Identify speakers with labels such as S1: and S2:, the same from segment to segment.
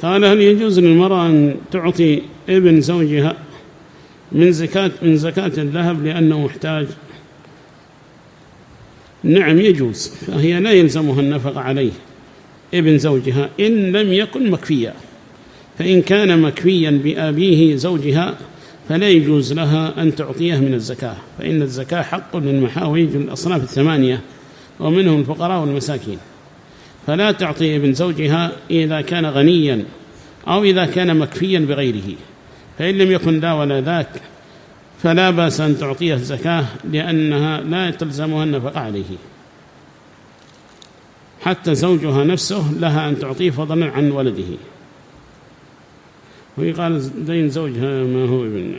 S1: قال: هل يجوز للمرأة أن تعطي ابن زوجها من زكاة الذهب لأنه محتاج؟ نعم يجوز، فهي لا يلزمها النفقة عليه ابن زوجها إن لم يكن مكفيا، فإن كان مكفيا بأبيه زوجها فلا يجوز لها أن تعطيه من الزكاة، فإن الزكاة حق للمحاويج الأصناف الثمانية ومنهم الفقراء والمساكين، فلا تعطي ابن زوجها إذا كان غنيا أو إذا كان مكفيا بغيره، فإن لم يكن لا ولا ذاك فلا بأس أن تعطيه الزكاة لأنها لا تلزمها النفقة عليه. حتى زوجها نفسه لها أن تعطيه فضلا عن ولده. ويقال دين زوجها ما هو ابن.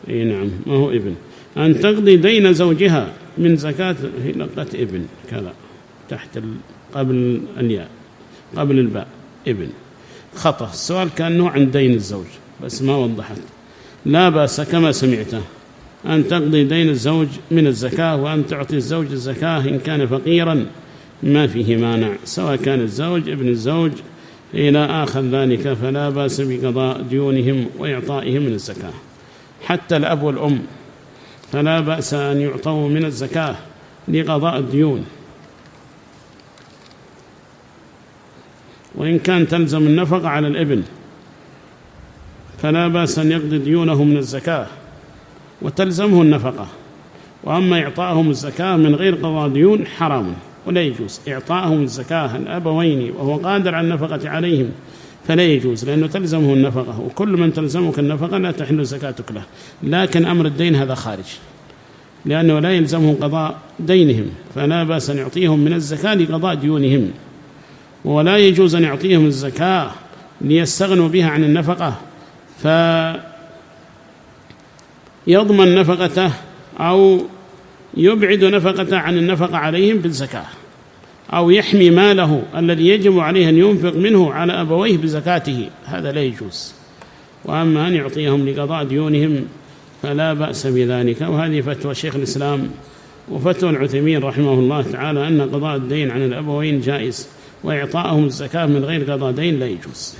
S1: أي نعم ما هو ابن. أن تقضي دين زوجها من زكاة في لقة ابن كذا تحت قبل الياء قبل الباء ابن خطأ. السؤال كأنه عن دين الزوج بس ما وضحت. لا بأس كما سمعته أن تقضي دين الزوج من الزكاة، وأن تعطي الزوج الزكاة إن كان فقيرا ما فيه مانع، سواء كان الزوج ابن الزوج إلى آخر ذلك، فلا بأس بقضاء ديونهم وإعطائهم من الزكاة. حتى الأب والأم فلا بأس أن يعطوا من الزكاة لقضاء الديون، وإن كان تلزم النفقة على الابن فلا بأس أن يقضي ديونه من الزكاة وتلزمه النفقة. وأما إعطائهم الزكاة من غير قضاء ديون حرام ولا يجوز. إعطائهم الزكاة الأبوين وهو قادر على النفقة عليهم فلا يجوز، لأنه تلزمه النفقة، وكل من تلزمك النفقة لا تحل زكاتك له. لكن أمر الدين هذا خارج، لأنه لا يلزمه قضاء دينهم، فلا بأس أن يعطيهم من الزكاة لقضاء ديونهم. ولا يجوز أن يعطيهم الزكاة ليستغنوا بها عن النفقة فيضمن نفقته أو يبعد نفقته عن النفقة عليهم بالزكاة، أو يحمي ماله الذي يجب عليه أن ينفق منه على أبويه بزكاته، هذا لا يجوز. وأما أن يعطيهم لقضاء ديونهم فلا بأس بذلك. وهذه فتوى شيخ الإسلام وفتوى العثيمين رحمه الله تعالى أن قضاء الدين عن الأبوين جائز، وإعطائهم الزكاة من غير قضاء دين لا يجوز.